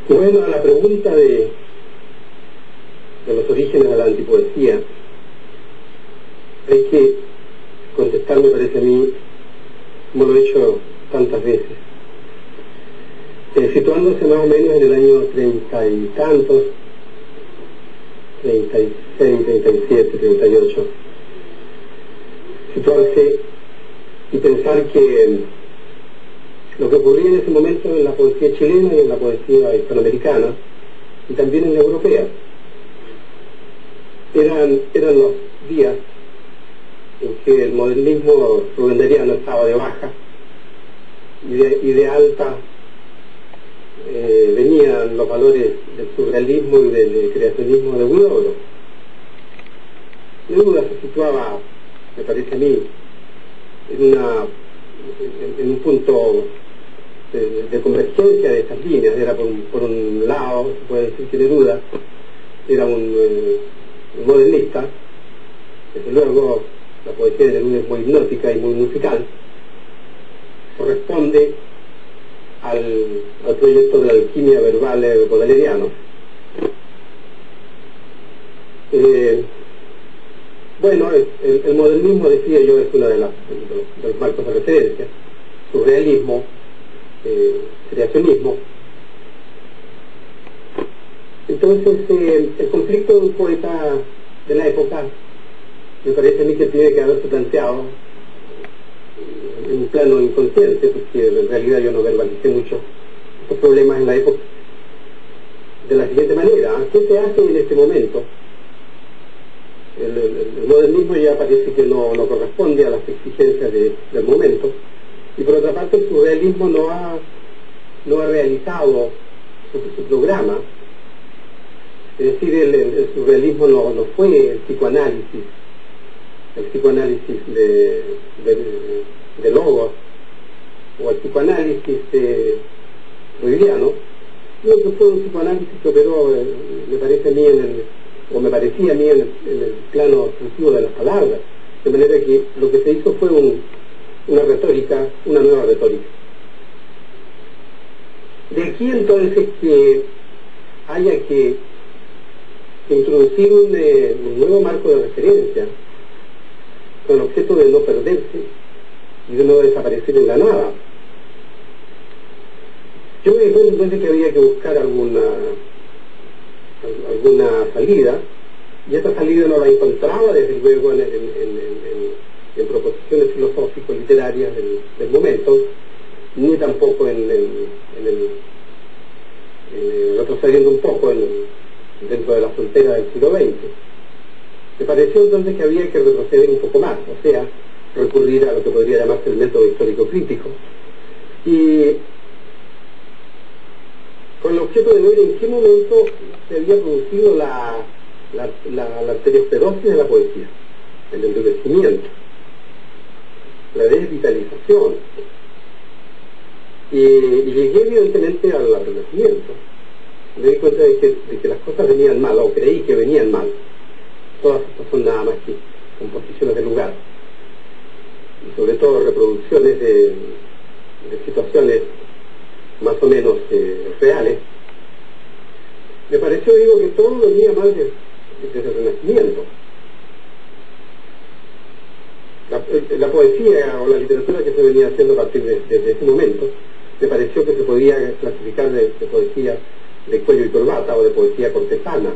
Bueno, a la pregunta de los orígenes de la antipoesía, hay que contestar, me parece a mí, como lo he hecho tantas veces, situándose más o menos en el año 30 y tantos, 36, 37, 38, situarse y pensar que lo que ocurría en ese momento en la poesía chilena y en la poesía hispanoamericana y también en la europea eran los días en que el modernismo rubenseriano estaba de baja y de alta venían los valores del surrealismo y del creacionismo de Huidobro. De duda se situaba, me parece a mí, en un punto de convergencia de estas líneas. Era por un lado, se puede decir que Neruda era un modernista. Desde luego la poesía de Neruda es muy hipnótica y muy musical, corresponde al proyecto de la alquimia verbal baudelairiano. Bueno, el modernismo, decía yo, es uno de los marcos de referencia. Surrealismo, creacionismo. Entonces, el conflicto de un poeta de la época, me parece a mí que tiene que haberse planteado en un plano inconsciente, porque en realidad yo no verbalicé mucho estos problemas en la época, de la siguiente manera: ¿qué se hace en este momento? El modernismo ya parece que no corresponde a las exigencias del momento, y por otra parte el surrealismo no ha realizado su programa. Es decir, el surrealismo no fue el psicoanálisis de Logos o el psicoanálisis freudiano, no, que fue un psicoanálisis que operó, me parecía a mí en el plano exclusivo de las palabras, de manera que lo que se hizo fue una retórica, una nueva retórica. De aquí entonces que haya que introducir un nuevo marco de referencia con el objeto de no perderse y de no desaparecer en la nada. Yo me di cuenta entonces que había que buscar alguna salida, y esta salida no la encontraba desde luego en proposiciones filosófico-literarias del momento, ni tampoco retrocediendo un poco dentro de la frontera del siglo XX. Me pareció entonces que había que retroceder un poco más, o sea, recurrir a lo que podría llamarse el método histórico-crítico, y con el objeto de ver en qué momento se había producido la arteriosclerosis de la poesía, el endurecimiento, la desvitalización. Y llegué evidentemente al Renacimiento. Me di cuenta de que las cosas venían mal, o creí que venían mal. Todas estas son nada más que composiciones de lugar, y sobre todo reproducciones de situaciones más o menos reales. Me pareció, digo, que todo venía mal desde el Renacimiento. La poesía o la literatura que se venía haciendo a partir desde ese momento, me pareció que se podía clasificar de poesía de cuello y corbata o de poesía cortesana.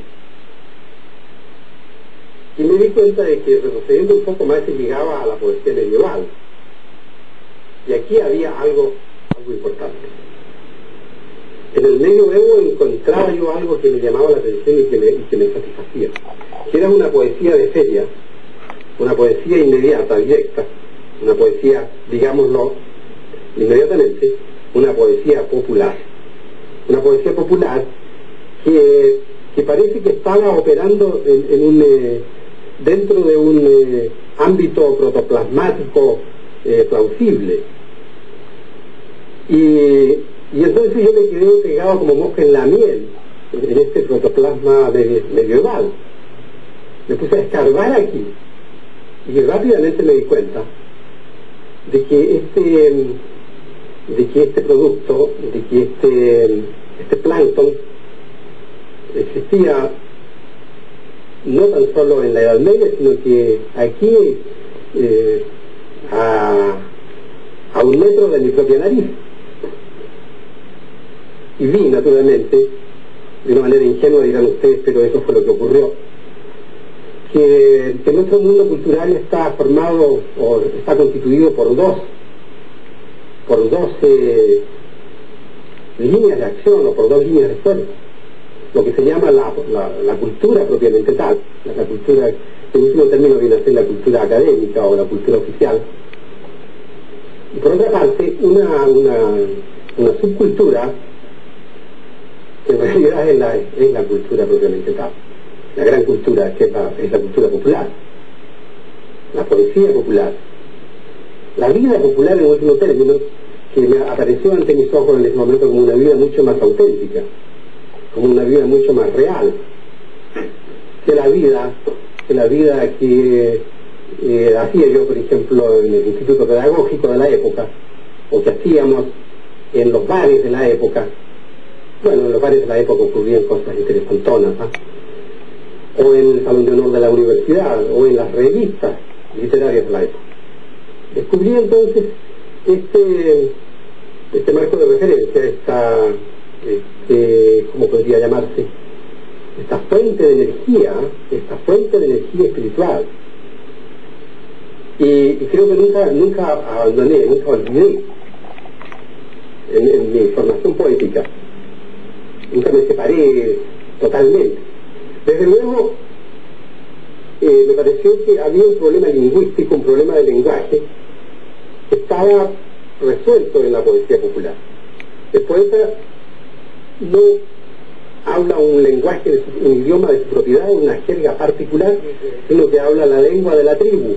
Y me di cuenta de que, retrocediendo un poco más, se llegaba a la poesía medieval. Y aquí había algo importante. En el medioevo encontraba yo algo que me llamaba la atención y que me satisfacía, que era una poesía de feria, una poesía inmediata, directa, una poesía, digámoslo inmediatamente, una poesía popular que parece que estaba operando dentro de un ámbito protoplasmático plausible. Y entonces yo me quedé pegado como mosca en la miel en este protoplasma medieval. Me puse a escarbar aquí Y rápidamente me di cuenta de que este producto, de que este plancton existía no tan solo en la Edad Media, sino que aquí a 1 metro de mi propia nariz. Y vi, naturalmente, de una manera ingenua, dirán ustedes, pero eso fue lo que ocurrió, que nuestro mundo cultural está formado o está constituido por dos líneas de acción o por 2 líneas de esfuerzo. Lo que se llama la cultura propiamente tal, la cultura, en último término viene a ser la cultura académica o la cultura oficial. Y por otra parte, una subcultura que en realidad es la cultura propiamente tal. La gran cultura, que es la cultura popular, la poesía popular, la vida popular en último término, que me apareció ante mis ojos en ese momento como una vida mucho más auténtica, como una vida mucho más real, que la vida que hacía yo, por ejemplo, en el Instituto Pedagógico de la época, o que hacíamos en los bares de la época. Bueno, en los bares de la época ocurrían cosas interesantonas, ¿no? O en el Salón de Honor de la Universidad, o en las revistas literarias de la época. Descubrí entonces este marco de referencia, ¿cómo podría llamarse? Esta fuente de energía espiritual. Y creo que nunca abandoné, nunca olvidé en mi formación poética. Nunca me separé totalmente. Desde luego, me pareció que había un problema lingüístico, un problema de lenguaje, que estaba resuelto en la poesía popular. El poeta no habla un lenguaje, un idioma de su propiedad, una jerga particular, sino que habla la lengua de la tribu.